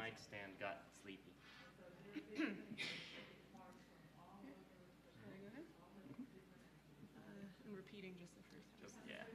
mic stand got sleepy. I'm repeating just the first time. Just, yeah.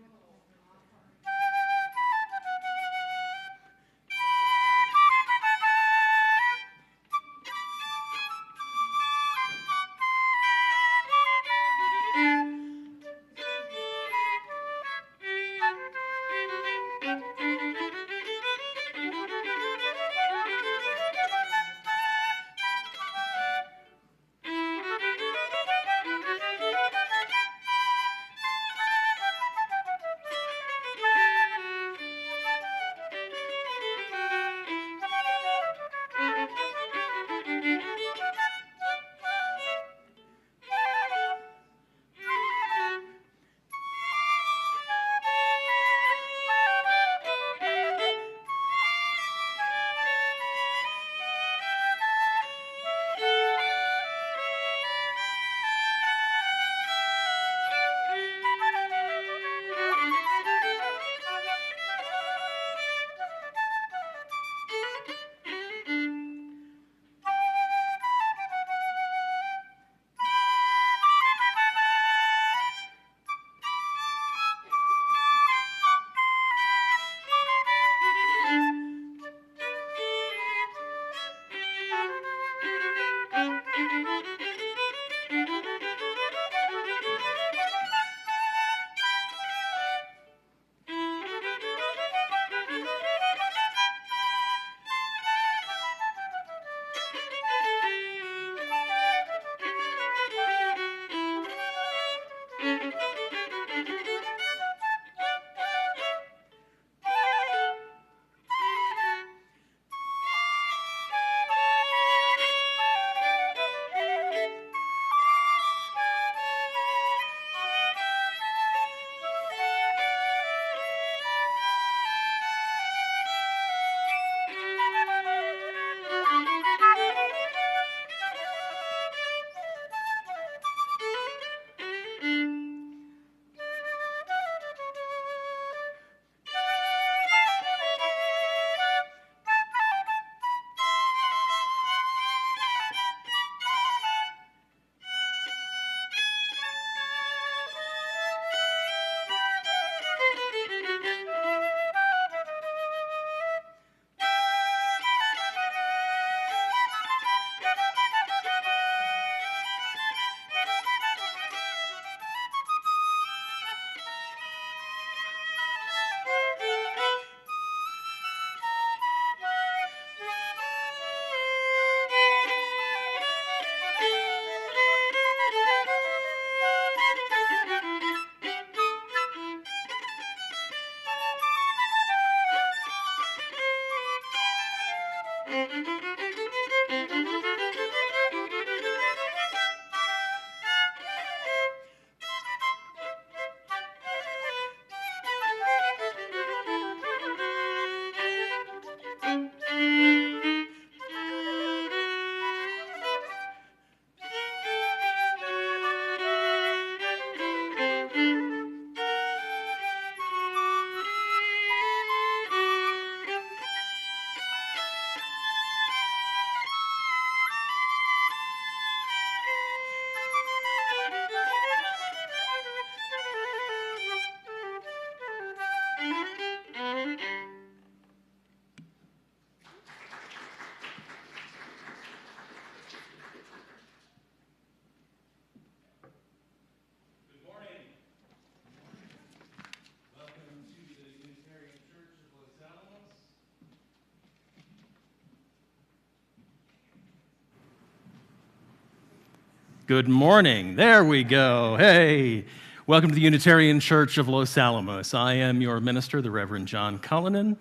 Good morning. There we go. Hey. Welcome to the Unitarian Church of Los Alamos. I am your minister, the Reverend John Cullinan.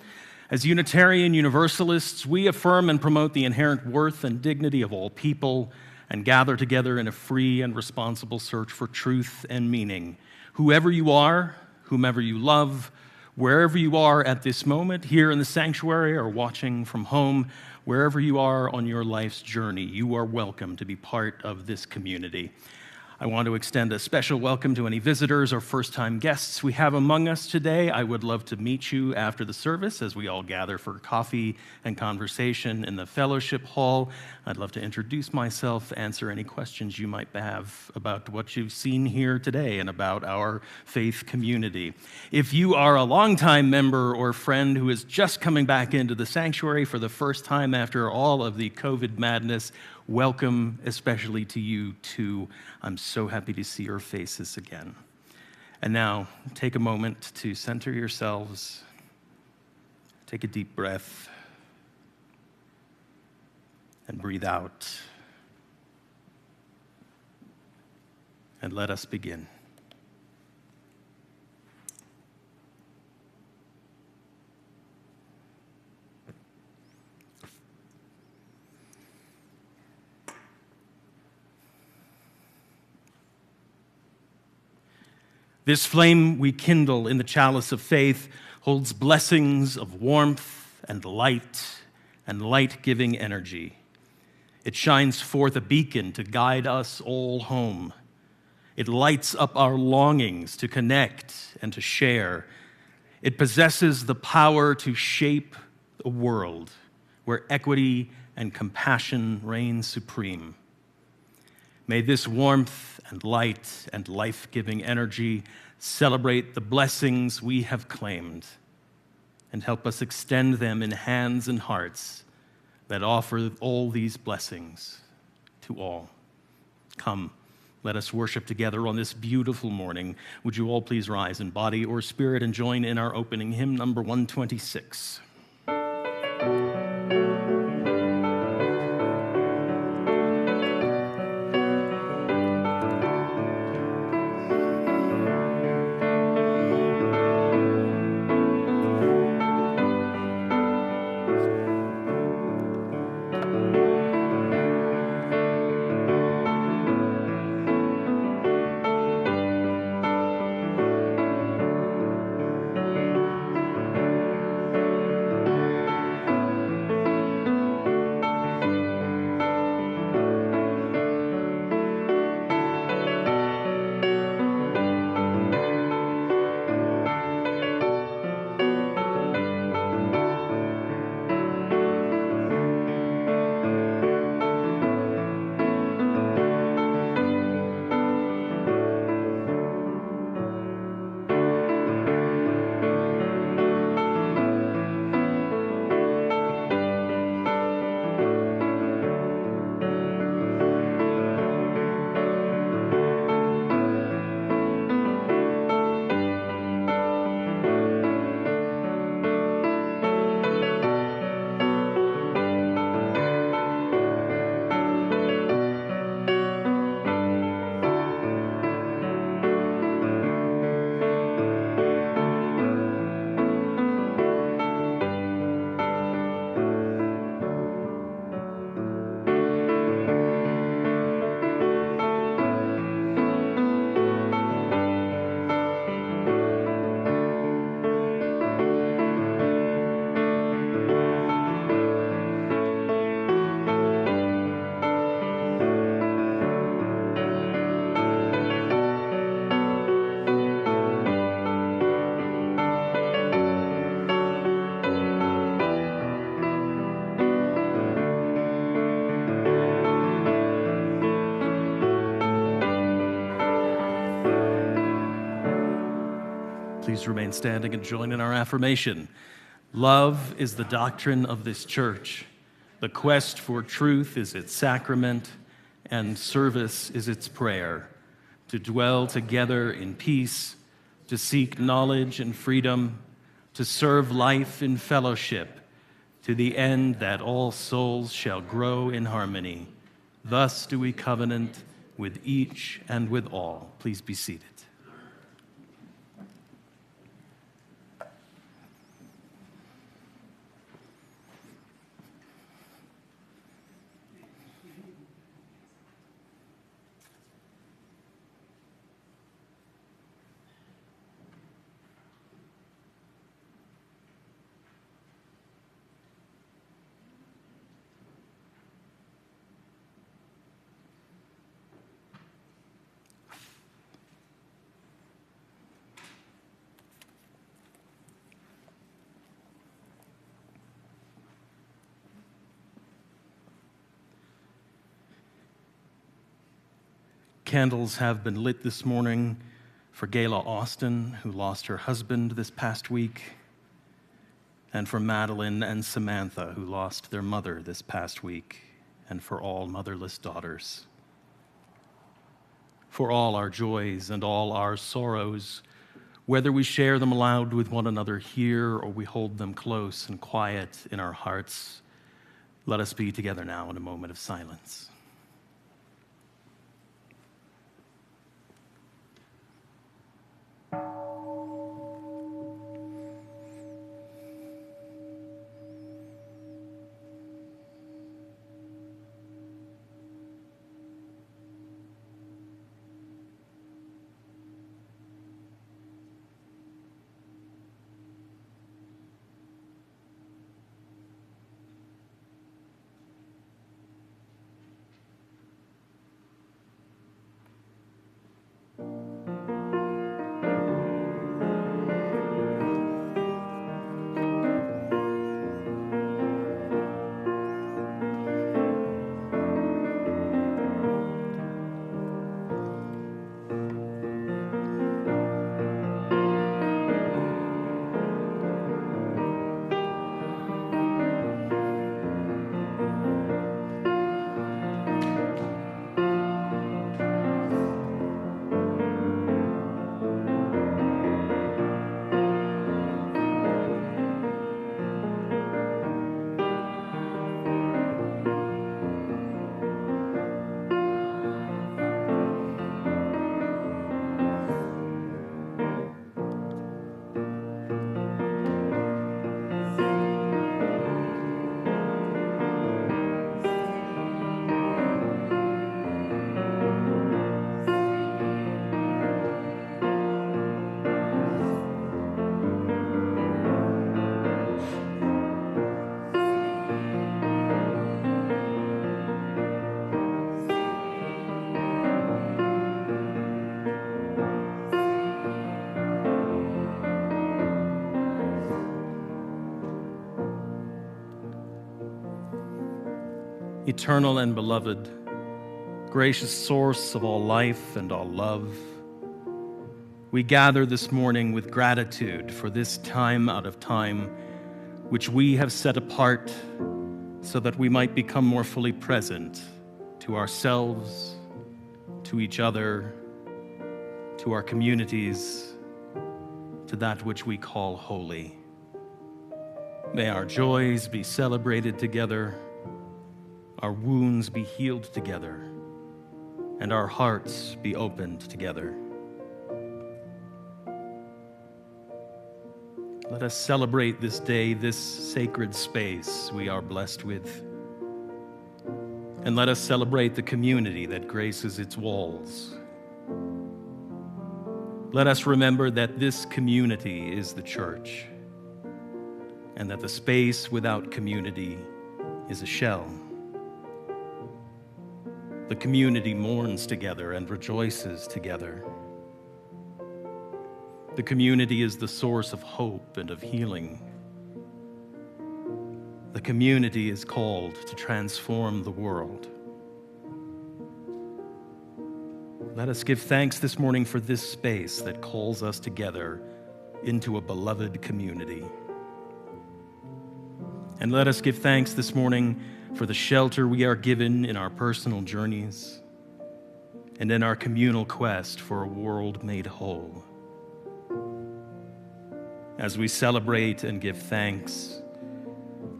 As Unitarian Universalists, we affirm and promote the inherent worth and dignity of all people and gather together in a free and responsible search for truth and meaning. Whoever you are, whomever you love, wherever you are at this moment, here in the sanctuary or watching from home, wherever you are on your life's journey, you are welcome to be part of this community. I want to extend a special welcome to any visitors or first-time guests we have among us today. I would love to meet you after the service as we all gather for coffee and conversation in the fellowship hall. I'd love to introduce myself, answer any questions you might have about what you've seen here today and about our faith community. If you are a longtime member or friend who is just coming back into the sanctuary for the first time after all of the COVID madness, welcome especially to you too. I'm so happy to see your faces again. And now, take a moment to center yourselves. Take a deep breath and breathe out. And let us begin. This flame we kindle in the chalice of faith holds blessings of warmth and light-giving energy. It shines forth a beacon to guide us all home. It lights up our longings to connect and to share. It possesses the power to shape a world where equity and compassion reign supreme. May this warmth and light and life-giving energy celebrate the blessings we have claimed and help us extend them in hands and hearts that offer all these blessings to all. Come, let us worship together on this beautiful morning. Would you all please rise in body or spirit and join in our opening hymn, number 126. Please remain standing and join in our affirmation. Love is the doctrine of this church. The quest for truth is its sacrament, and service is its prayer. To dwell together in peace, to seek knowledge and freedom, to serve life in fellowship, to the end that all souls shall grow in harmony. Thus do we covenant with each and with all. Please be seated. Candles have been lit this morning for Gayla Austin, who lost her husband this past week, and for Madeline and Samantha, who lost their mother this past week, and for all motherless daughters. For all our joys and all our sorrows, whether we share them aloud with one another here or we hold them close and quiet in our hearts, let us be together now in a moment of silence. Eternal and beloved, gracious source of all life and all love, we gather this morning with gratitude for this time out of time which we have set apart so that we might become more fully present to ourselves, to each other, to our communities, to that which we call holy. May our joys be celebrated together, our wounds be healed together, and our hearts be opened together. Let us celebrate this day, this sacred space we are blessed with. And let us celebrate the community that graces its walls. Let us remember that this community is the church, and that the space without community is a shell. The community mourns together and rejoices together. The community is the source of hope and of healing. The community is called to transform the world. Let us give thanks this morning for this space that calls us together into a beloved community. And let us give thanks this morning for the shelter we are given in our personal journeys and in our communal quest for a world made whole. As we celebrate and give thanks,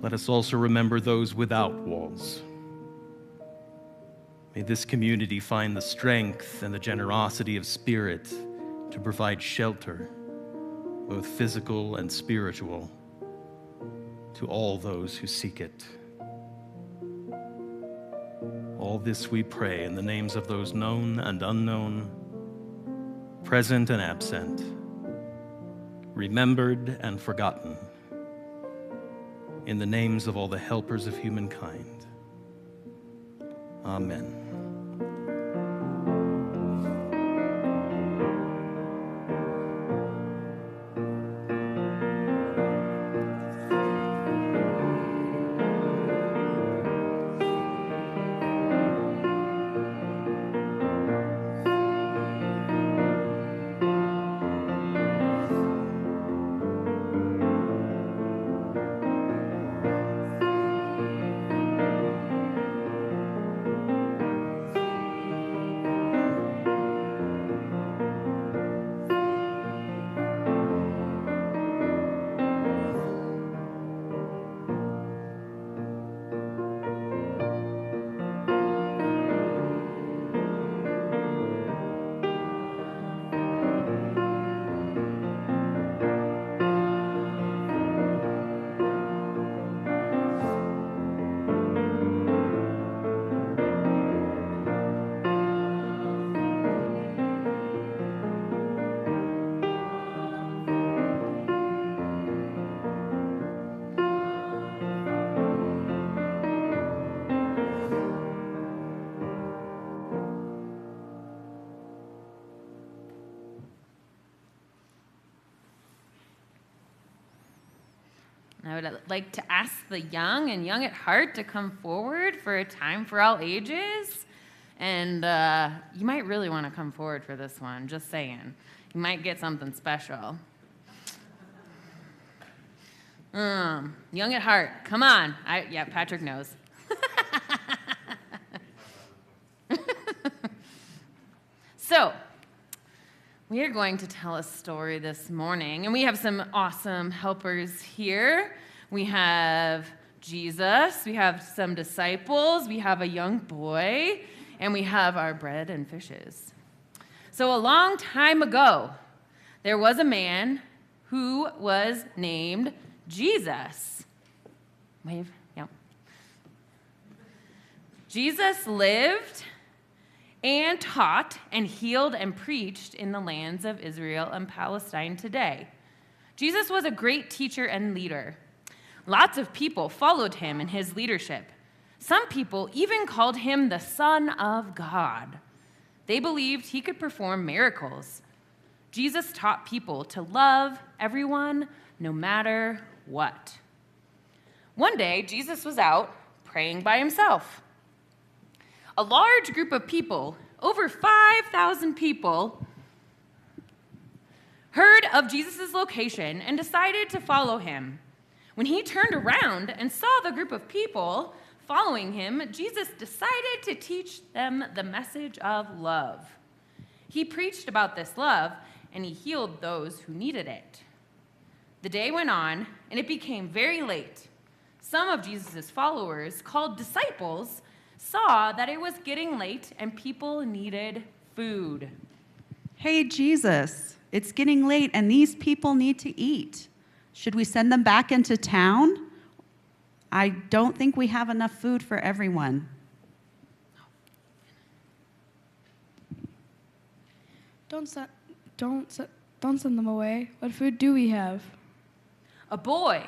let us also remember those without walls. May this community find the strength and the generosity of spirit to provide shelter, both physical and spiritual, to all those who seek it. All this we pray in the names of those known and unknown, present and absent, remembered and forgotten, in the names of all the helpers of humankind. Amen. would like to ask the young and young at heart to come forward for a time for all ages. And you might really want to come forward for this one, just saying. You might get something special. Young at heart, come on. Yeah, Patrick knows. So, we are going to tell a story this morning, and we have some awesome helpers here. We have Jesus, we have some disciples, we have a young boy, and we have our bread and fishes. So a long time ago, there was a man who was named Jesus. Wave, yep. Jesus lived and taught and healed and preached in the lands of Israel and Palestine today. Jesus was a great teacher and leader. Lots of people followed him in his leadership. Some people even called him the Son of God. They believed he could perform miracles. Jesus taught people to love everyone no matter what. One day, Jesus was out praying by himself. A large group of people, over 5,000 people, heard of Jesus' location and decided to follow him. When he turned around and saw the group of people following him, Jesus decided to teach them the message of love. He preached about this love, and he healed those who needed it. The day went on, and it became very late. Some of Jesus' followers, called disciples, saw that it was getting late and people needed food. Hey, Jesus, it's getting late and these people need to eat. Should we send them back into town? I don't think we have enough food for everyone. Don't send them away. What food do we have? A boy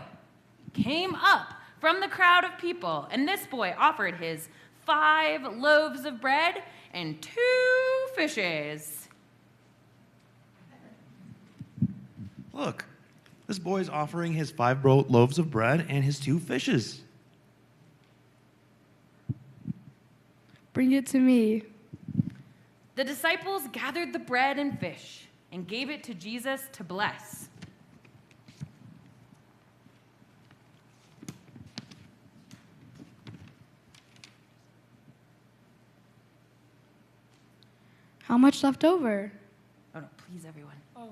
came up from the crowd of people, and this boy offered his 5 loaves of bread and 2 fishes. Look, this boy's offering his 5 loaves of bread and his 2 fishes. Bring it to me. The disciples gathered the bread and fish and gave it to Jesus to bless. How much left over? Oh, no, please, everyone. Oh,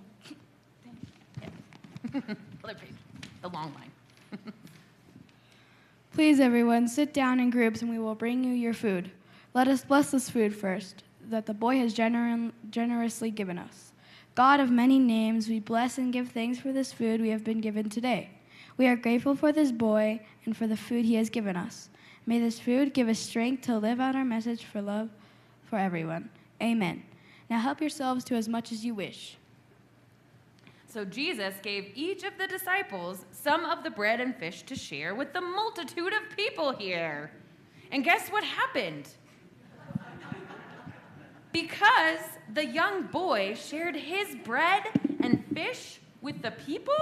Other page, the long line. please, everyone, sit down in groups and we will bring you your food. Let us bless this food first, that the boy has generously given us. God of many names, we bless and give thanks for this food we have been given today. We are grateful for this boy and for the food he has given us. May this food give us strength to live out our message for love for everyone. Amen. Now help yourselves to as much as you wish. So Jesus gave each of the disciples some of the bread and fish to share with the multitude of people here. And guess what happened? Because the young boy shared his bread and fish with the people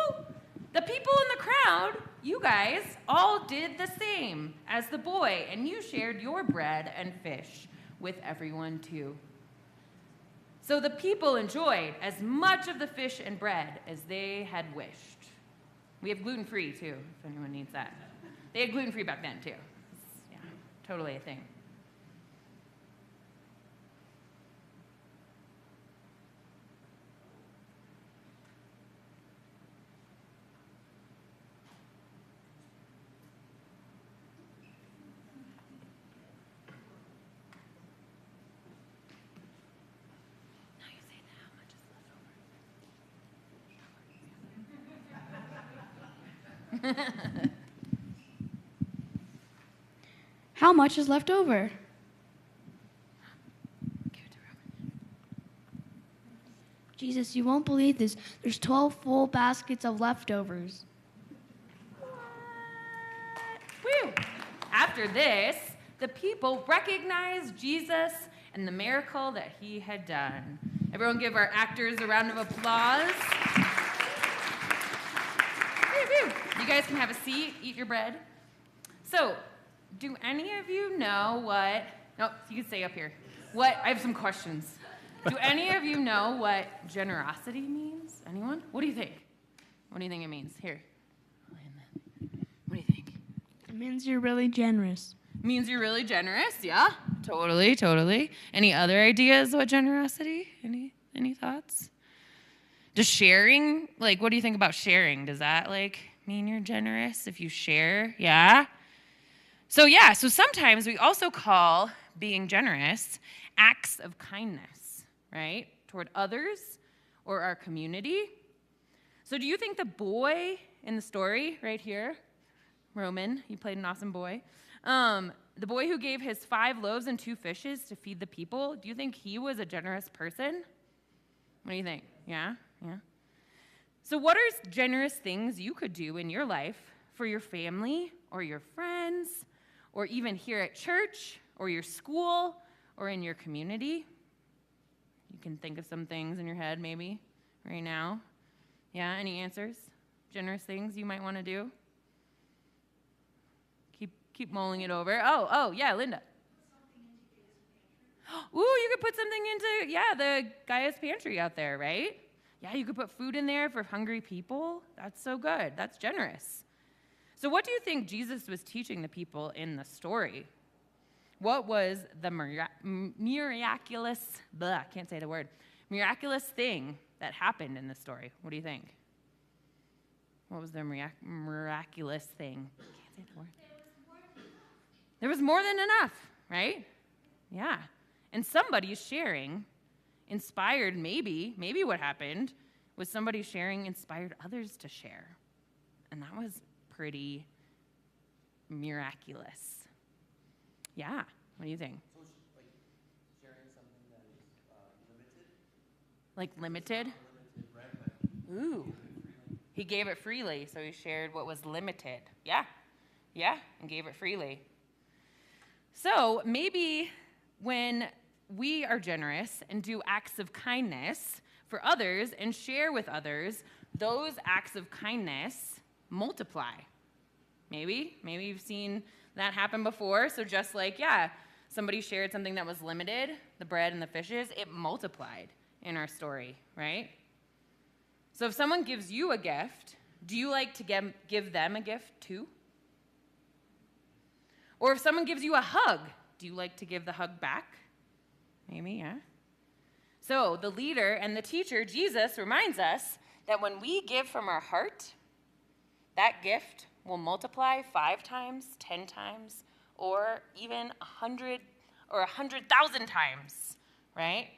in the crowd, you guys all did the same as the boy, and you shared your bread and fish with everyone too. So the people enjoyed as much of the fish and bread as they had wished. We have gluten-free, too, if anyone needs that. They had gluten-free back then, too. Yeah, totally a thing. How much is left over? Jesus, you won't believe this. There's 12 full baskets of leftovers. Woo! After this, the people recognized Jesus and the miracle that he had done. Everyone give our actors a round of applause. Woo! Woo-hoo. You guys can have a seat, eat your bread. So, do any of you know what, no, you can stay up here. I have some questions. Do any of you know what generosity means? Anyone? What do you think? What do you think it means? Here. What do you think? It means you're really generous. Means you're really generous, yeah? Totally. Any other ideas what generosity? Any thoughts? Does sharing, like, what do you think about sharing? Does that, like, mean you're generous if you share? Yeah? So sometimes we also call being generous acts of kindness, right? Toward others or our community. So do you think the boy in the story right here, Roman, he played an awesome boy, the boy who gave his 5 loaves and 2 fishes to feed the people, do you think he was a generous person? What do you think? Yeah? So what are generous things you could do in your life for your family or your friends or even here at church or your school or in your community? You can think of some things in your head maybe right now. Yeah, any answers? Generous things you might want to do? Keep mulling it over. Oh, yeah, Linda. Ooh, you could put something into, the Gaia's pantry out there, right? Yeah, you could put food in there for hungry people. That's so good. That's generous. So what do you think Jesus was teaching the people in the story? What was the miraculous thing that happened in the story? What do you think? What was the miraculous thing? I can't say the word. There was more than enough, right? Yeah. And somebody sharing inspired, maybe what happened was somebody sharing inspired others to share. And that was pretty miraculous. Yeah. What do you think? So it's like sharing something that is limited? Like limited? Unlimited bread, but Ooh. He gave it freely, so he shared what was limited. Yeah, and gave it freely. So maybe when we are generous and do acts of kindness for others and share with others, those acts of kindness multiply. Maybe you've seen that happen before. So just like, somebody shared something that was limited, the bread and the fishes, it multiplied in our story, right? So if someone gives you a gift, do you like to give them a gift too? Or if someone gives you a hug, do you like to give the hug back? Maybe, yeah. So the leader and the teacher, Jesus, reminds us that when we give from our heart, that gift will multiply 5 times, 10 times, or even 100 or 100,000 times, right?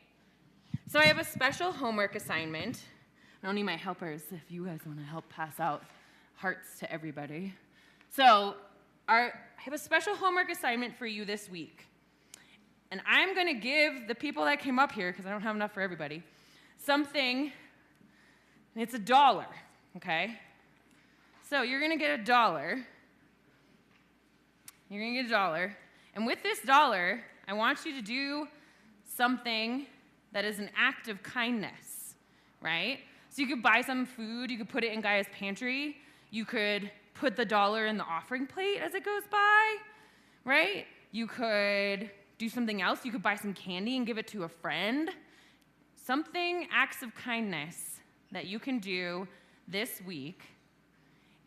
So I have a special homework assignment. I don't need my helpers if you guys want to help pass out hearts to everybody. So I have a special homework assignment for you this week. And I'm going to give the people that came up here, because I don't have enough for everybody, something, and it's $1, okay? So you're going to get $1. You're going to get $1. And with this $1, I want you to do something that is an act of kindness, right? So you could buy some food. You could put it in Gaia's pantry. You could put the $1 in the offering plate as it goes by, right? You could do something else. You could buy some candy and give it to a friend. Something, acts of kindness that you can do this week.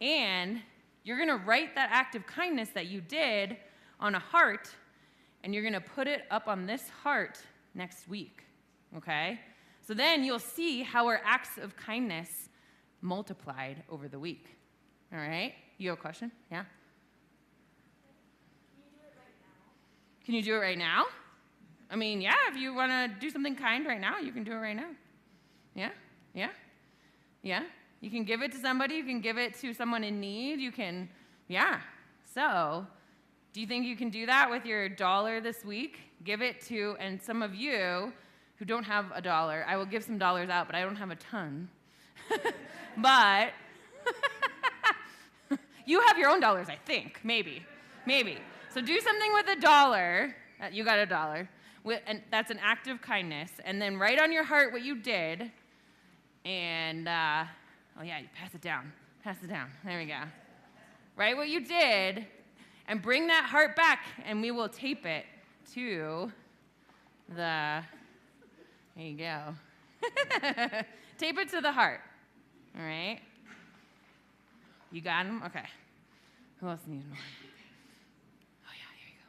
And you're going to write that act of kindness that you did on a heart, and you're going to put it up on this heart next week, okay? So then you'll see how our acts of kindness multiplied over the week. All right? You have a question? Yeah? Can you do it right now? I mean, yeah, if you want to do something kind right now, you can do it right now. Yeah? You can give it to somebody. You can give it to someone in need. You can, So, do you think you can do that with your $1 this week? Give it to, and some of you who don't have $1, I will give some dollars out, but I don't have a ton. But you have your own dollars, I think, maybe. So do something with $1. You got $1. And that's an act of kindness. And then write on your heart what you did. And, you pass it down. Pass it down. There we go. Write what you did and bring that heart back, and we will tape it to the, there you go. Tape it to the heart. All right? You got him? Okay. Who else needs one? Oh, yeah, here you go.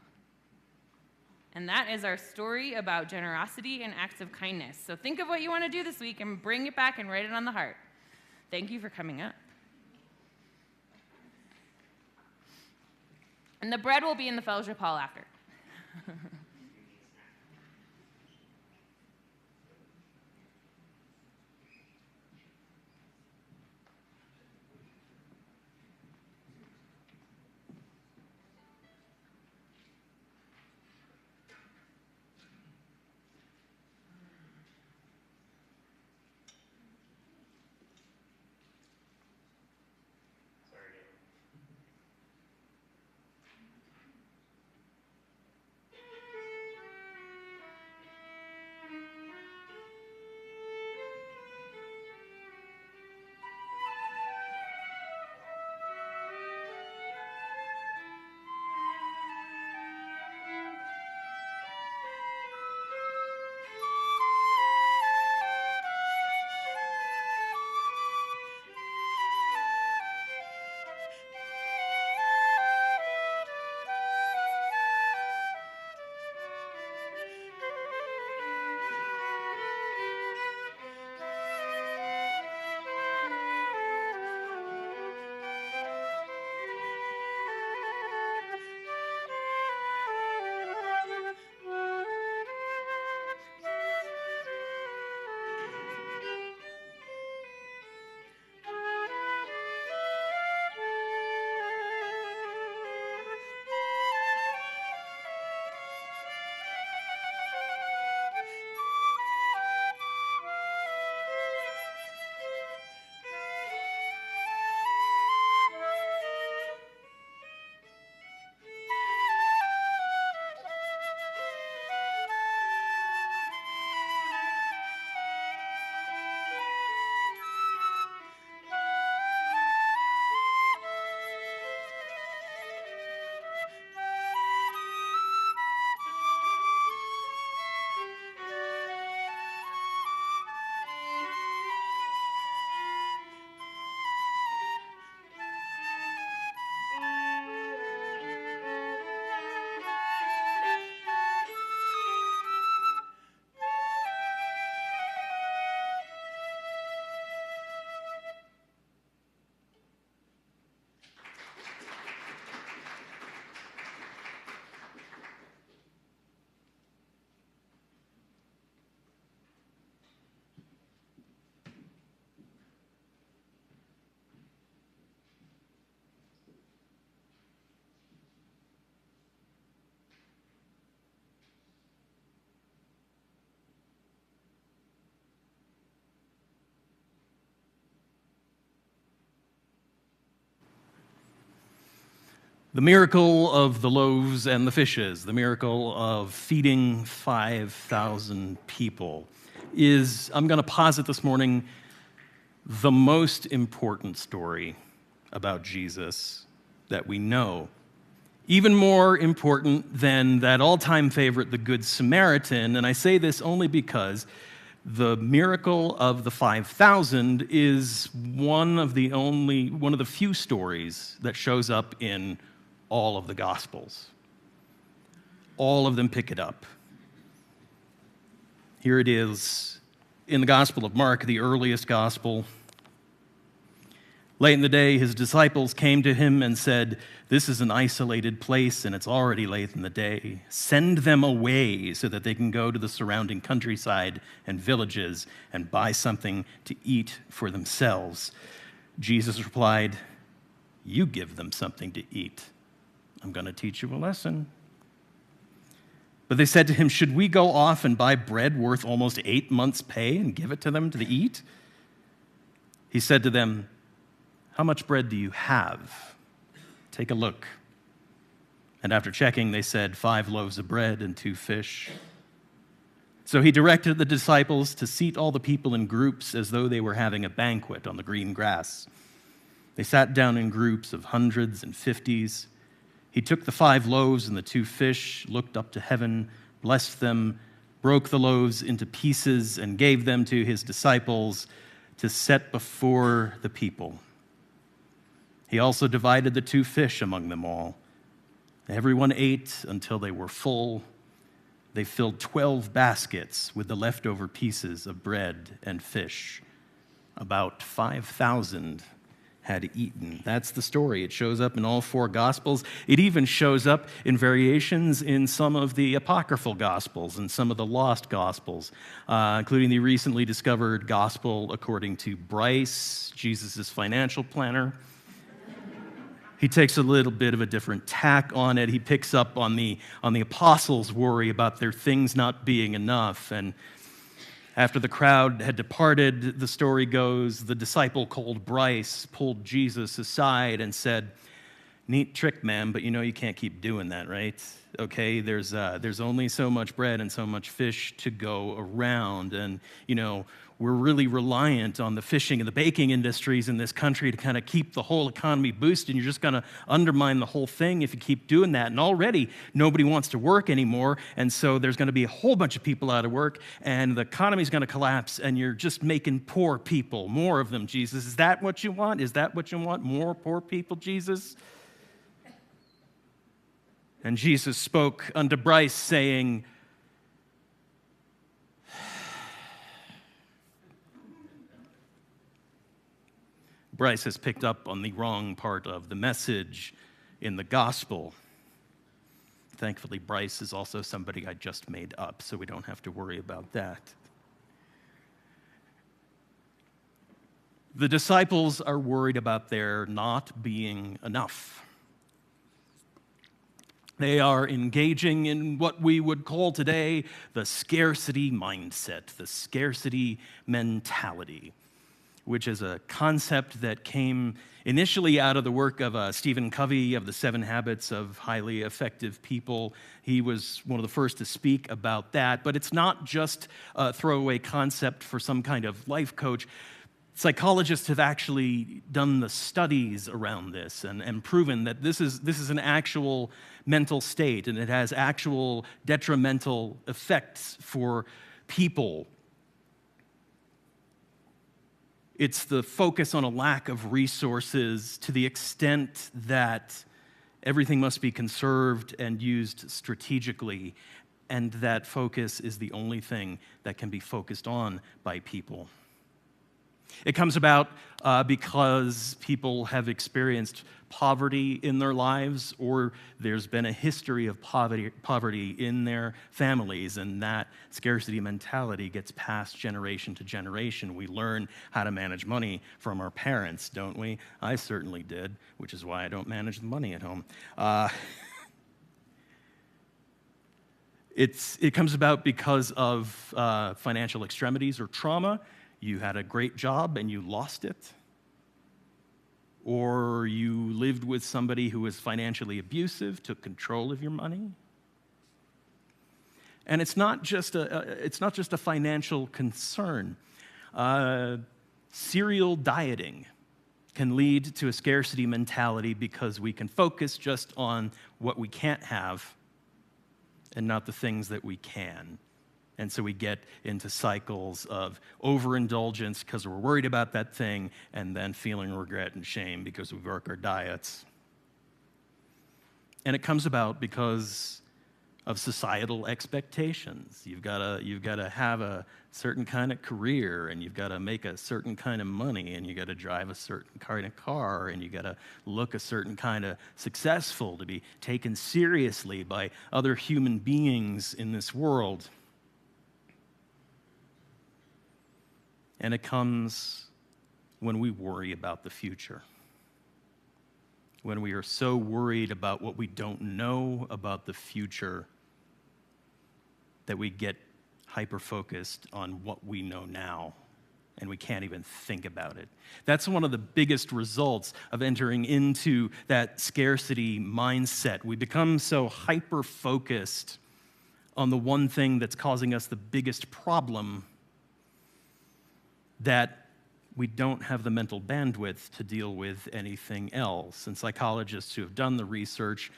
And that is our story about generosity and acts of kindness. So think of what you want to do this week and bring it back and write it on the heart. Thank you for coming up. And the bread will be in the fellowship hall after. The miracle of the loaves and the fishes, the miracle of feeding 5,000 people, is, I'm going to posit this morning, the most important story about Jesus that we know. Even more important than that all-time favorite, the Good Samaritan, and I say this only because the miracle of the 5,000 is one of the few stories that shows up in all of the Gospels. All of them pick it up. Here it is in the Gospel of Mark, the earliest gospel. Late in the day, his disciples came to him and said, "This is an isolated place, and it's already late in the day. Send them away so that they can go to the surrounding countryside and villages and buy something to eat for themselves." Jesus replied, "You give them something to eat. I'm going to teach you a lesson." But they said to him, "Should we go off and buy bread worth almost 8 months' pay and give it to them to eat?" He said to them, "How much bread do you have? Take a look." And after checking, they said, 5 loaves of bread and 2 fish. So he directed the disciples to seat all the people in groups as though they were having a banquet on the green grass. They sat down in groups of hundreds and fifties. He took the 5 loaves and the 2 fish, looked up to heaven, blessed them, broke the loaves into pieces, and gave them to his disciples to set before the people. He also divided the 2 fish among them all. Everyone ate until they were full. They filled 12 baskets with the leftover pieces of bread and fish. About 5,000 had eaten. That's the story. It shows up in all 4 Gospels. It even shows up in variations in some of the apocryphal Gospels and some of the lost Gospels, including the recently discovered Gospel according to Bryce, Jesus' financial planner. He takes a little bit of a different tack on it. He picks up on the apostles' worry about their things not being enough. And after the crowd had departed, the story goes, the disciple called Bryce pulled Jesus aside and said, "Neat trick, man, but you know you can't keep doing that, right? Okay, there's only so much bread and so much fish to go around, and you know we're really reliant on the fishing and the baking industries in this country to kind of keep the whole economy boosted. You're just going to undermine the whole thing if you keep doing that. And already nobody wants to work anymore, and so there's going to be a whole bunch of people out of work, and the economy's going to collapse, and you're just making poor people, more of them, Jesus. Is that what you want? Is that what you want? More poor people, Jesus?" And Jesus spoke unto Bryce, saying, Bryce has picked up on the wrong part of the message in the gospel. Thankfully, Bryce is also somebody I just made up, so we don't have to worry about that. The disciples are worried about there not being enough. They are engaging in what we would call today the scarcity mindset, the scarcity mentality, which is a concept that came initially out of the work of Stephen Covey of the 7 Habits of Highly Effective People. He was one of the first to speak about that, but it's not just a throwaway concept for some kind of life coach. Psychologists have actually done the studies around this and proven that this is an actual mental state, and it has actual detrimental effects for people. It's the focus on a lack of resources to the extent that everything must be conserved and used strategically, and that focus is the only thing that can be focused on by people. It comes about because people have experienced poverty in their lives, or there's been a history of poverty in their families, and that scarcity mentality gets passed generation to generation. We learn how to manage money from our parents, don't we? I certainly did, which is why I don't manage the money at home. It comes about because of financial extremities or trauma. You had a great job and you lost it, or you lived with somebody who was financially abusive, took control of your money. And it's not just a financial concern. Serial dieting can lead to a scarcity mentality because we can focus just on what we can't have and not the things that we can. And so we get into cycles of overindulgence because we're worried about that thing, and then feeling regret and shame because we work our diets. And it comes about because of societal expectations. You've got to have a certain kind of career, and you've got to make a certain kind of money, and you've got to drive a certain kind of car, and you've got to look a certain kind of successful to be taken seriously by other human beings in this world. And it comes when we worry about the future. When we are so worried about what we don't know about the future that we get hyper-focused on what we know now, and we can't even think about it. That's one of the biggest results of entering into that scarcity mindset. We become so hyper-focused on the one thing that's causing us the biggest problem that we don't have the mental bandwidth to deal with anything else. And psychologists who have done the research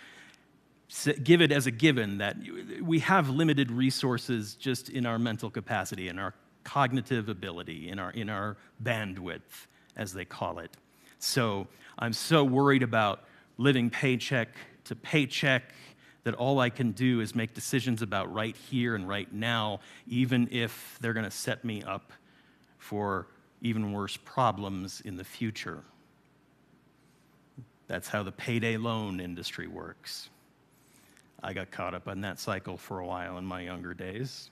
give it as a given that we have limited resources just in our mental capacity, in our cognitive ability, in our bandwidth, as they call it. So I'm so worried about living paycheck to paycheck that all I can do is make decisions about right here and right now, even if they're going to set me up for even worse problems in the future. That's how the payday loan industry works. I got caught up on that cycle for a while in my younger days.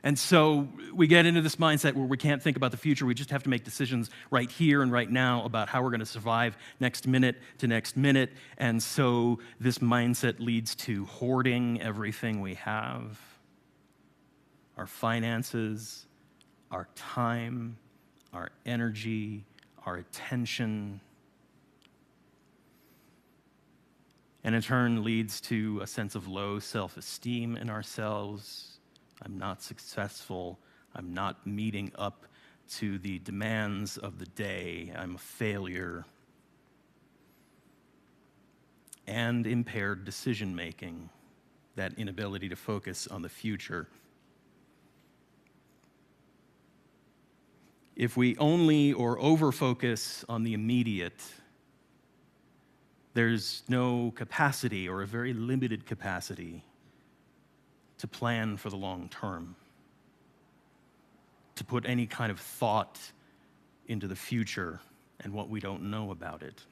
And so we get into this mindset where we can't think about the future. We just have to make decisions right here and right now about how we're going to survive next minute to next minute. And so this mindset leads to hoarding everything we have, our finances, our time, our energy, our attention, and in turn leads to a sense of low self-esteem in ourselves. I'm not successful. I'm not meeting up to the demands of the day. I'm a failure. And impaired decision-making, that inability to focus on the future. If we only or over-focus on the immediate, there's no capacity or a very limited capacity to plan for the long term, to put any kind of thought into the future and what we don't know about it.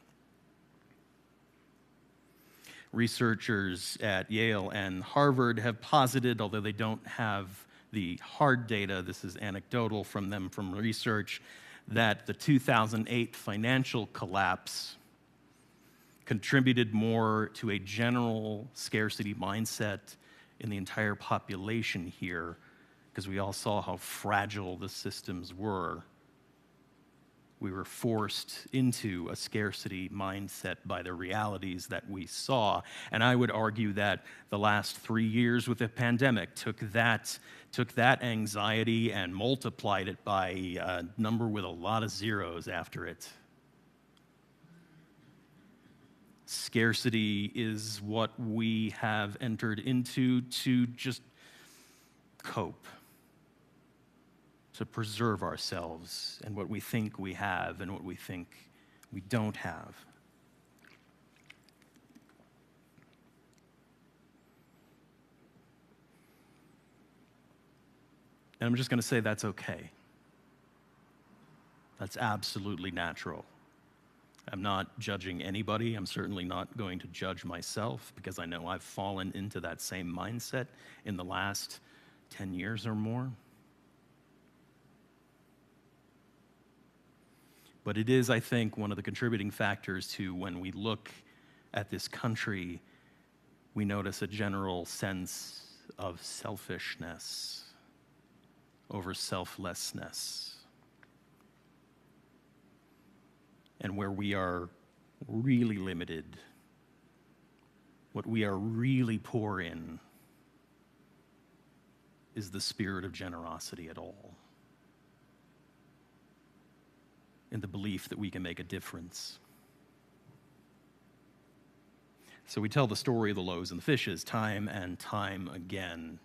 Researchers at Yale and Harvard have posited, although they don't have the hard data, this is anecdotal from them from research, that the 2008 financial collapse contributed more to a general scarcity mindset in the entire population here, because we all saw how fragile the systems were. We were forced into a scarcity mindset by the realities that we saw. And I would argue that the last 3 years with the pandemic took that anxiety and multiplied it by a number with a lot of zeros after it. Scarcity is what we have entered into to just cope, to preserve ourselves and what we think we have and what we think we don't have. And I'm just going to say that's okay. That's absolutely natural. I'm not judging anybody. I'm certainly not going to judge myself because I know I've fallen into that same mindset in the last 10 years or more. But it is, I think, one of the contributing factors to when we look at this country, we notice a general sense of selfishness over selflessness. And where we are really limited, what we are really poor in, is the spirit of generosity at all. In the belief that we can make a difference. So we tell the story of the loaves and the fishes time and time again.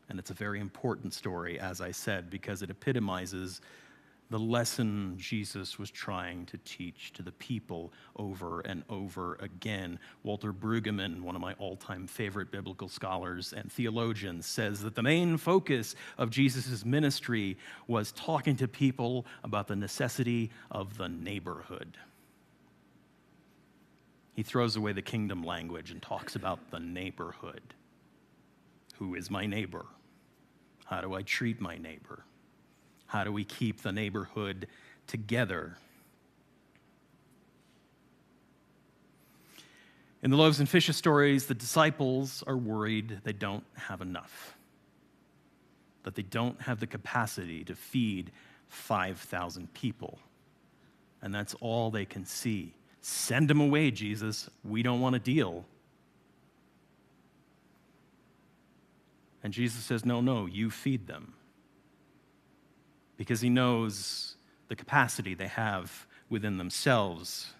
And it's a very important story, as I said, because it epitomizes the lesson Jesus was trying to teach to the people over and over again. Walter Brueggemann, one of my all-time favorite biblical scholars and theologians, says that the main focus of Jesus' ministry was talking to people about the necessity of the neighborhood. He throws away the kingdom language and talks about the neighborhood. Who is my neighbor? How do I treat my neighbor? How do we keep the neighborhood together? In the loaves and fishes stories, the disciples are worried they don't have enough, that they don't have the capacity to feed 5,000 people. And that's all they can see. Send them away, Jesus. We don't want to deal. And Jesus says, no, you feed them. because he knows the capacity they have within themselves.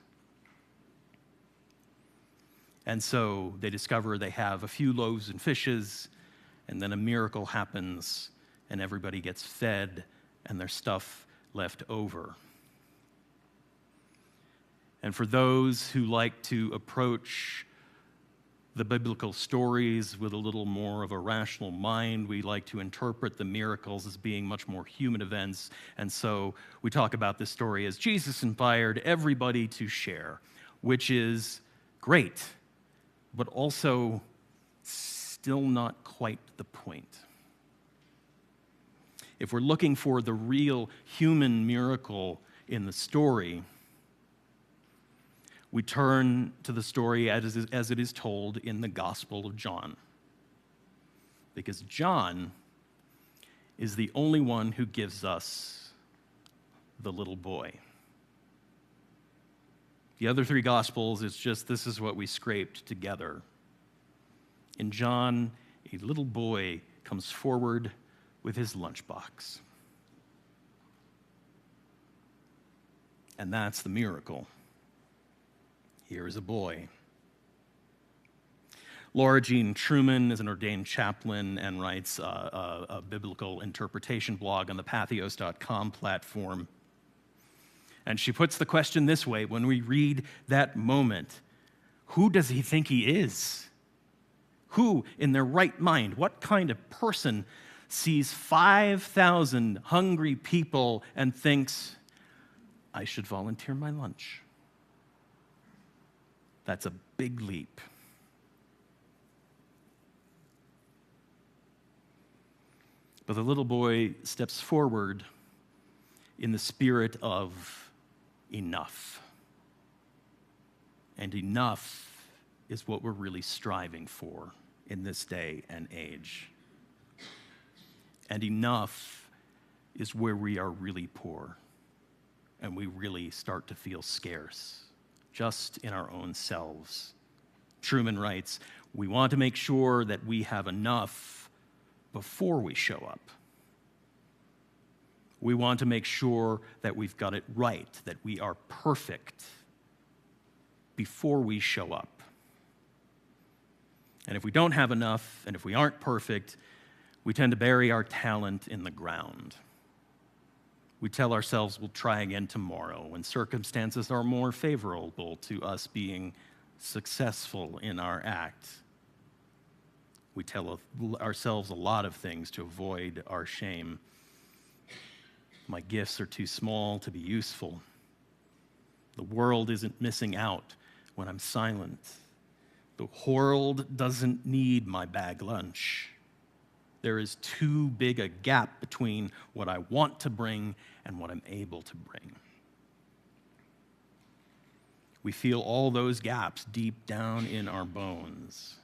And so they discover they have a few loaves and fishes, and then a miracle happens, and everybody gets fed, and there's stuff left over. And for those who like to approach the biblical stories with a little more of a rational mind, we like to interpret the miracles as being much more human events. And so we talk about this story as Jesus inspired everybody to share, which is great, but also still not quite the point. If we're looking for the real human miracle in the story, we turn to the story as it is told in the Gospel of John. Because John is the only one who gives us the little boy. The other three Gospels, it's just this is what we scraped together. In John, a little boy comes forward with his lunchbox. And that's the miracle. Here is a boy. Laura Jean Truman is an ordained chaplain and writes a biblical interpretation blog on the patheos.com platform. And she puts the question this way: when we read that moment, who does he think he is? Who, in their right mind, what kind of person sees 5,000 hungry people and thinks, I should volunteer my lunch? That's a big leap. But the little boy steps forward in the spirit of enough. And enough is what we're really striving for in this day and age. And enough is where we are really poor and we really start to feel scarce, just in our own selves. Truman writes, we want to make sure that we have enough before we show up. We want to make sure that we've got it right, that we are perfect before we show up. And if we don't have enough, and if we aren't perfect, we tend to bury our talent in the ground. We tell ourselves we'll try again tomorrow when circumstances are more favorable to us being successful in our act. We tell ourselves a lot of things to avoid our shame. My gifts are too small to be useful. The world isn't missing out when I'm silent. The world doesn't need my bag lunch. There is too big a gap between what I want to bring and what I'm able to bring. We feel all those gaps deep down in our bones.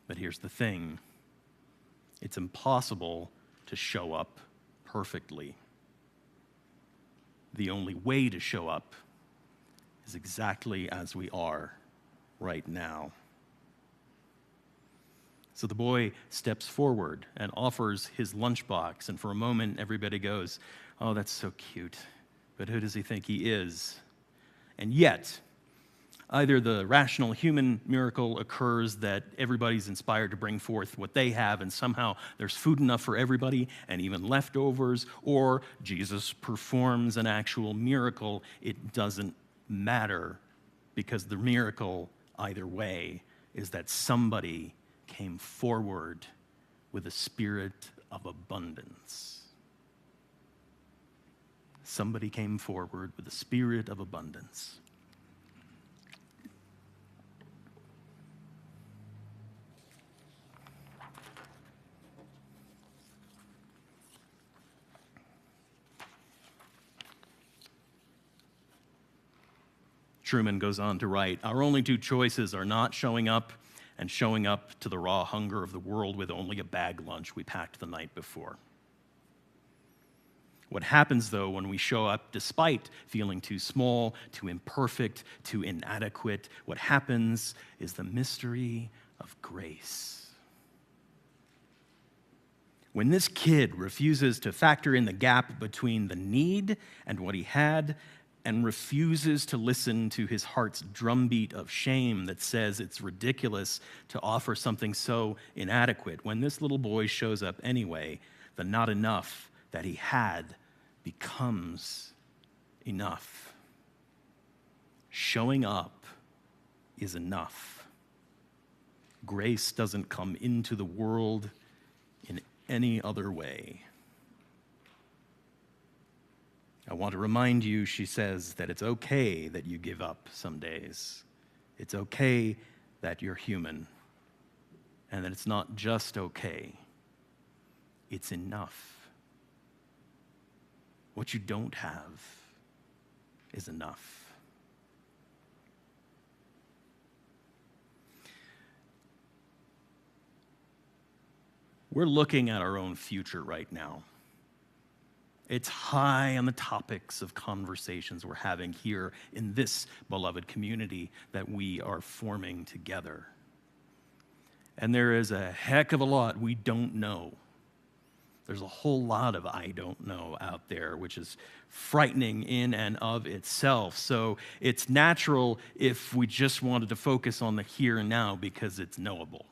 But here's the thing. It's impossible to show up perfectly. The only way to show up is exactly as we are right now. So the boy steps forward and offers his lunchbox, and for a moment everybody goes, oh, that's so cute, but who does he think he is? And yet, either the rational human miracle occurs that everybody's inspired to bring forth what they have and somehow there's food enough for everybody and even leftovers, or Jesus performs an actual miracle. It doesn't matter, because the miracle, either way, is that somebody came forward with a spirit of abundance. Somebody came forward with a spirit of abundance. Truman goes on to write, our only two choices are not showing up and showing up to the raw hunger of the world with only a bag lunch we packed the night before. What happens, though, when we show up despite feeling too small, too imperfect, too inadequate, what happens is the mystery of grace. When this kid refuses to factor in the gap between the need and what he had, and refuses to listen to his heart's drumbeat of shame that says it's ridiculous to offer something so inadequate, when this little boy shows up anyway, the not enough that he had becomes enough. Showing up is enough. Grace doesn't come into the world in any other way. I want to remind you, she says, that it's okay that you give up some days. It's okay that you're human. And that it's not just okay, it's enough. What you don't have is enough. We're looking at our own future right now. It's high on the topics of conversations we're having here in this beloved community that we are forming together. And there is a heck of a lot we don't know. There's a whole lot of I don't know out there, which is frightening in and of itself. So it's natural if we just wanted to focus on the here and now because it's knowable,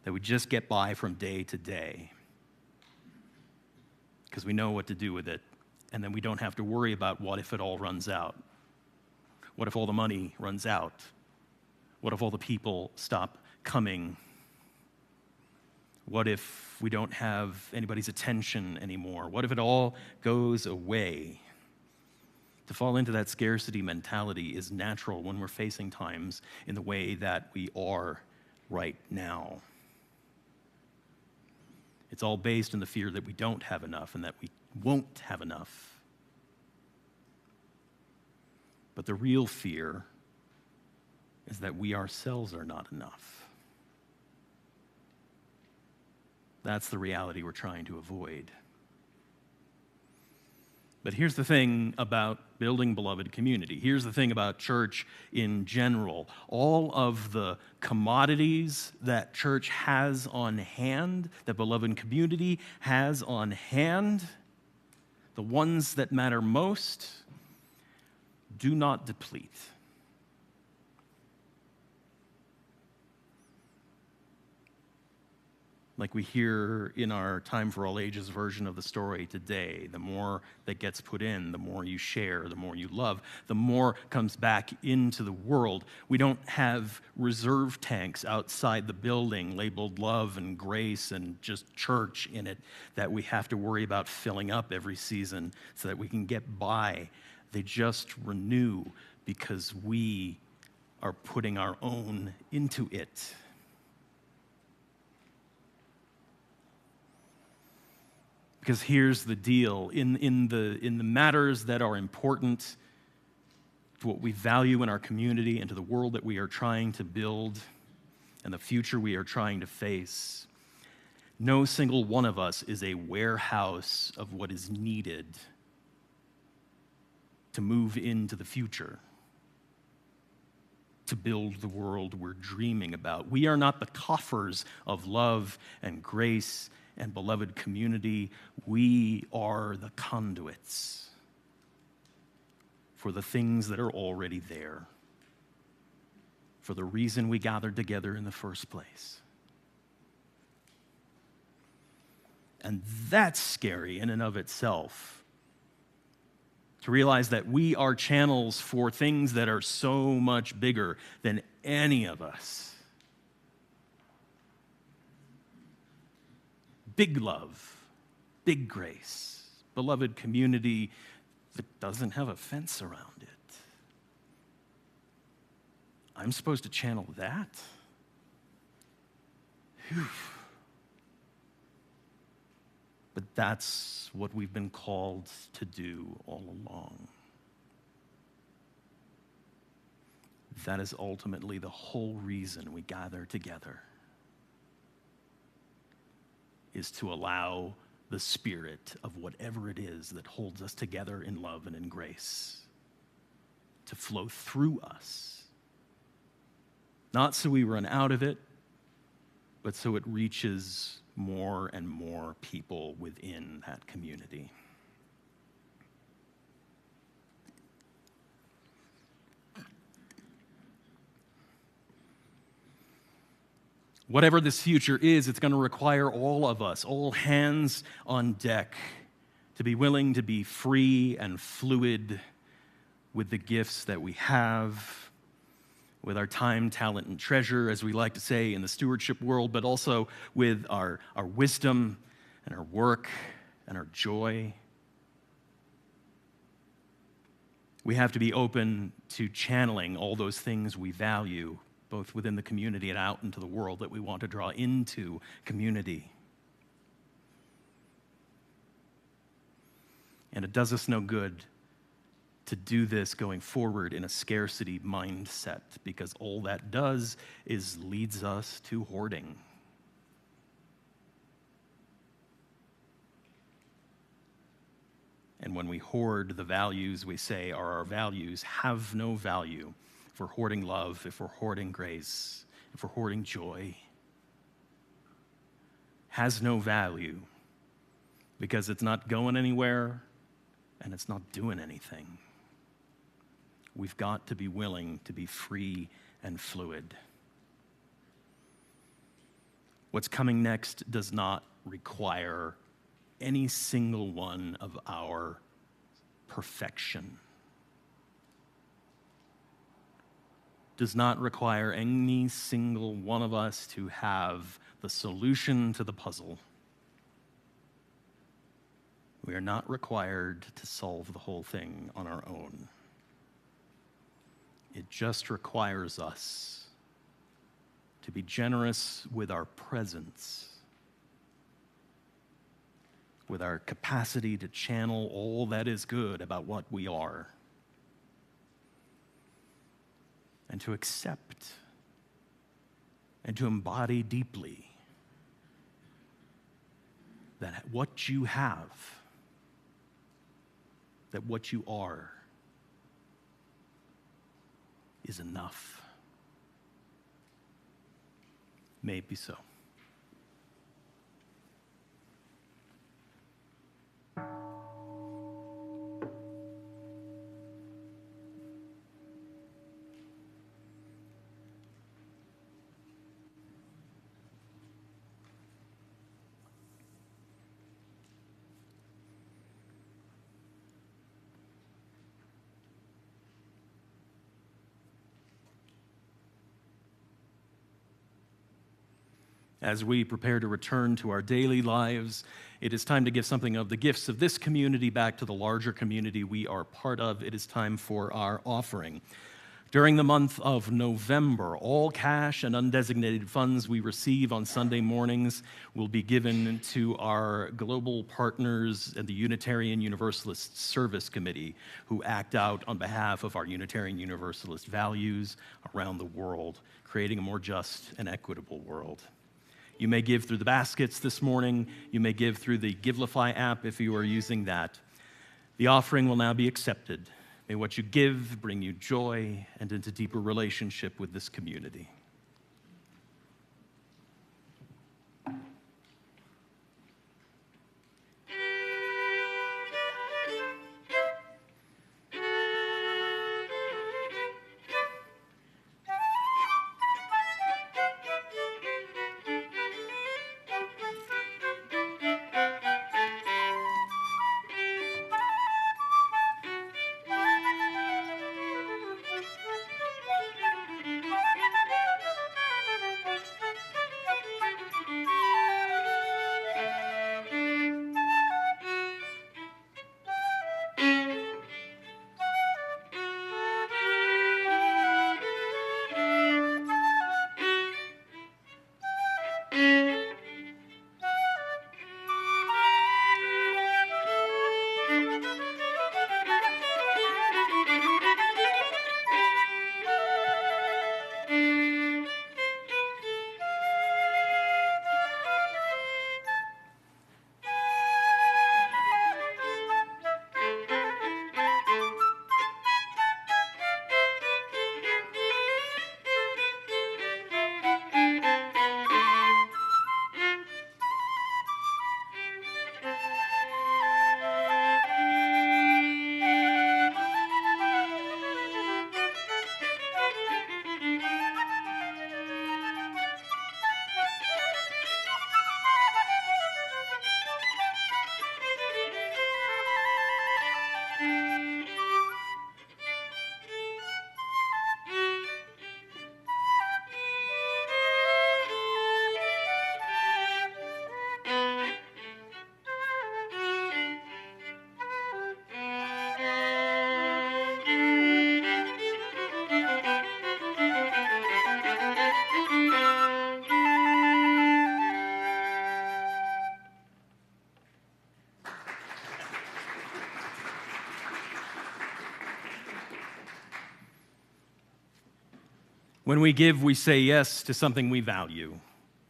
that we just get by from day to day, because we know what to do with it, and then we don't have to worry about what if it all runs out. What if all the money runs out? What if all the people stop coming? What if we don't have anybody's attention anymore? What if it all goes away? To fall into that scarcity mentality is natural when we're facing times in the way that we are right now. It's all based in the fear that we don't have enough and that we won't have enough. But the real fear is that we ourselves are not enough. That's the reality we're trying to avoid. But here's the thing about building beloved community. Here's the thing about church in general. All of the commodities that church has on hand, that beloved community has on hand, the ones that matter most, do not deplete. Like we hear in our Time for All Ages version of the story today, the more that gets put in, the more you share, the more you love, the more comes back into the world. We don't have reserve tanks outside the building labeled love and grace and just church in it that we have to worry about filling up every season so that we can get by. They just renew because we are putting our own into it. Because here's the deal, in the matters that are important to what we value in our community and to the world that we are trying to build and the future we are trying to face, no single one of us is a warehouse of what is needed to move into the future, to build the world we're dreaming about. We are not the coffers of love and grace and beloved community. We are the conduits for the things that are already there, for the reason we gathered together in the first place. And that's scary in and of itself, to realize that we are channels for things that are so much bigger than any of us. Big love, big grace, beloved community that doesn't have a fence around it. I'm supposed to channel that? Whew. But that's what we've been called to do all along. That is ultimately the whole reason we gather together, is to allow the spirit of whatever it is that holds us together in love and in grace to flow through us. Not so we run out of it, but so it reaches more and more people within that community. Whatever this future is, it's going to require all of us, all hands on deck, to be willing to be free and fluid with the gifts that we have, with our time, talent, and treasure, as we like to say in the stewardship world, but also with our wisdom and our work and our joy. We have to be open to channeling all those things we value, both within the community and out into the world that we want to draw into community. And it does us no good to do this going forward in a scarcity mindset, because all that does is leads us to hoarding. And when we hoard the values we say are our values, have no value. If we're hoarding love, if we're hoarding grace, if we're hoarding joy, has no value because it's not going anywhere and it's not doing anything. We've got to be willing to be free and fluid. What's coming next does not require any single one of our perfection. Does not require any single one of us to have the solution to the puzzle. We are not required to solve the whole thing on our own. It just requires us to be generous with our presence, with our capacity to channel all that is good about what we are, and to accept and to embody deeply that what you have, that what you are, is enough. May it be so. As we prepare to return to our daily lives, it is time to give something of the gifts of this community back to the larger community we are part of. It is time for our offering. During the month of November, all cash and undesignated funds we receive on Sunday mornings will be given to our global partners at the Unitarian Universalist Service Committee, who act out on behalf of our Unitarian Universalist values around the world, creating a more just and equitable world. You may give through the baskets this morning. You may give through the Givelify app if you are using that. The offering will now be accepted. May what you give bring you joy and into deeper relationship with this community. When we give, we say yes to something we value.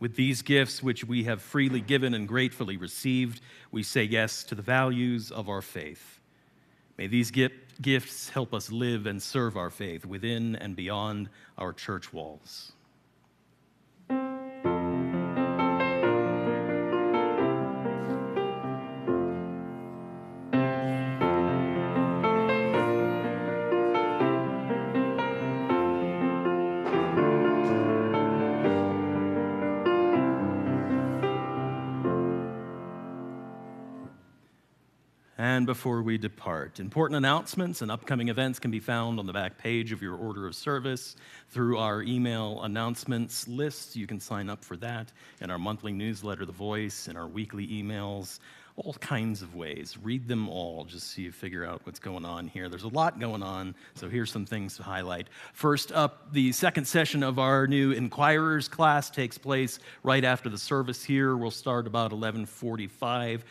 With these gifts, which we have freely given and gratefully received, we say yes to the values of our faith. May these gifts help us live and serve our faith within and beyond our church walls. And before we depart, important announcements and upcoming events can be found on the back page of your order of service through our email announcements list. You can sign up for that in our monthly newsletter, The Voice, in our weekly emails, all kinds of ways. Read them all just so you figure out what's going on here. There's a lot going on, so here's some things to highlight. First up, the second session of our new Inquirers class takes place right after the service here. We'll start about 11:45.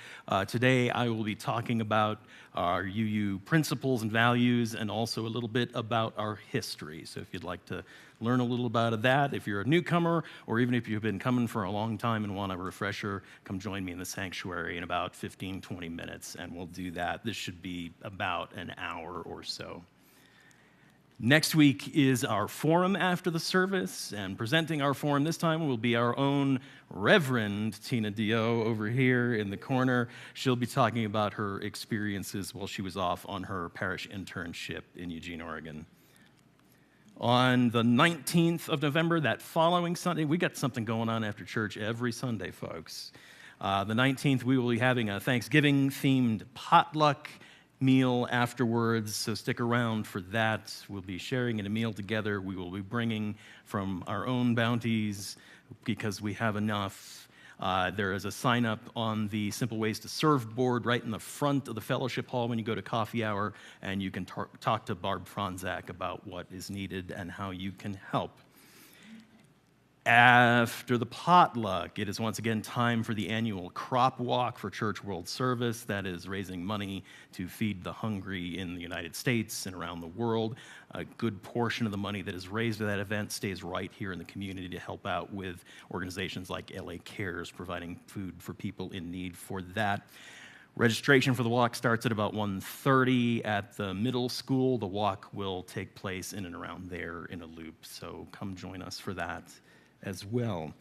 Today, I will be talking about our UU principles and values and also a little bit about our history. So if you'd like to learn a little about that, if you're a newcomer or even if you've been coming for a long time and want a refresher, come join me in the sanctuary in about 15, 20 minutes, and we'll do that. This should be about an hour or so. Next week is our forum after the service, and presenting our forum this time will be our own Reverend Tina DeYoe over here in the corner. She'll be talking about her experiences while she was off on her parish internship in Eugene, Oregon. On the 19th of November, that following Sunday, we got something going on after church every Sunday, folks. The 19th, we will be having a Thanksgiving-themed potluck meal afterwards, so stick around for that. We'll be sharing in a meal together. We will be bringing from our own bounties because we have enough. There is a sign-up on the Simple Ways to Serve board right in the front of the fellowship hall when you go to coffee hour, and you can talk to Barb Franzak about what is needed and how you can help. After the potluck, it is once again time for the annual crop walk for Church World Service. That is raising money to feed the hungry in the United States and around the world. A good portion of the money that is raised at that event stays right here in the community to help out with organizations like LA Cares, providing food for people in need for that. Registration for the walk starts at about 1:30 at the middle school. The walk will take place in and around there in a loop, so come join us for that as well.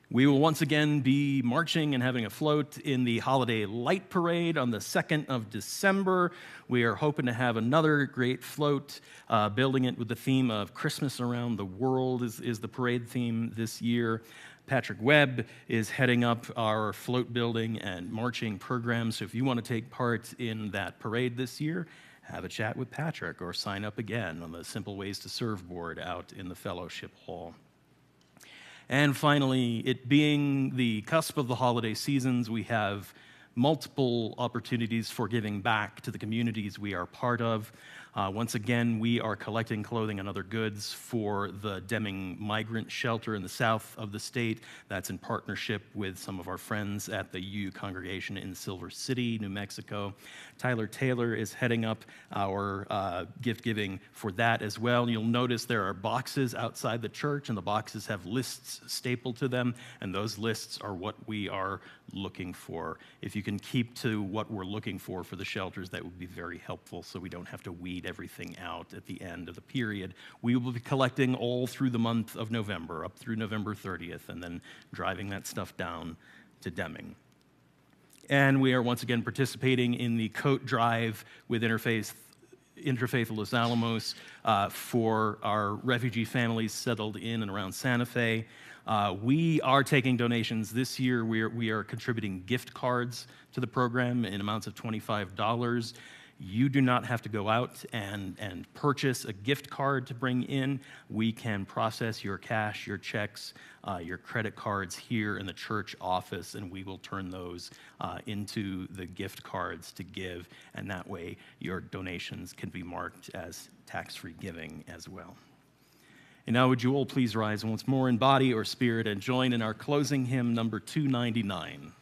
We will once again be marching and having a float in the Holiday Light Parade on the 2nd of December. We are hoping to have another great float, building it with the theme of Christmas Around the World is the parade theme this year. Patrick Webb is heading up our float building and marching program, so if you want to take part in that parade this year, have a chat with Patrick or sign up again on the Simple Ways to Serve board out in the fellowship hall. And finally, it being the cusp of the holiday seasons, we have multiple opportunities for giving back to the communities we are part of. Once again, we are collecting clothing and other goods for the Deming Migrant Shelter in the south of the state. That's in partnership with some of our friends at the UU congregation in Silver City, New Mexico. Tyler Taylor is heading up our gift giving for that as well. You'll notice there are boxes outside the church, and the boxes have lists stapled to them, and those lists are what we are looking for. If you can keep to what we're looking for the shelters, that would be very helpful so we don't have to weed everything out at the end of the period. We will be collecting all through the month of November, up through November 30th, and then driving that stuff down to Deming. And we are once again participating in the coat drive with Interfaith Los Alamos for our refugee families settled in and around Santa Fe. We are taking donations this year. We are contributing gift cards to the program in amounts of $25. You do not have to go out and purchase a gift card to bring in. We can process your cash, your checks, your credit cards here in the church office, and we will turn those into the gift cards to give, and that way your donations can be marked as tax-free giving as well. And now would you all please rise once more in body or spirit and join in our closing hymn number 299.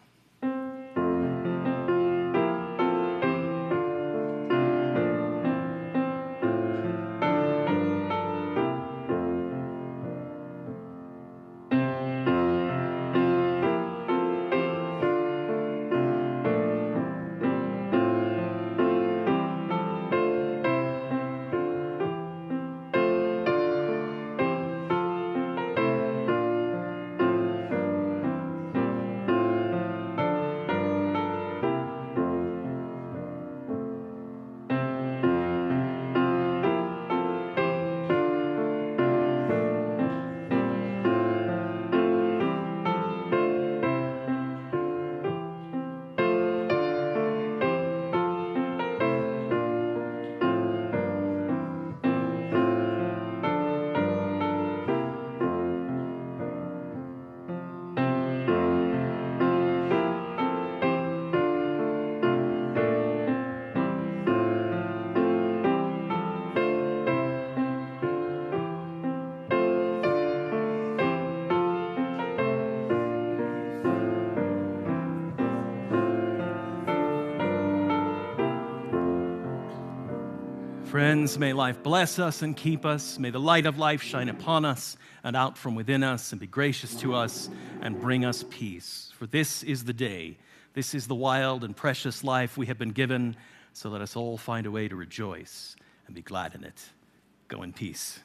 Friends, may life bless us and keep us. May the light of life shine upon us and out from within us and be gracious to us and bring us peace. For this is the day. This is the wild and precious life we have been given, so let us all find a way to rejoice and be glad in it. Go in peace.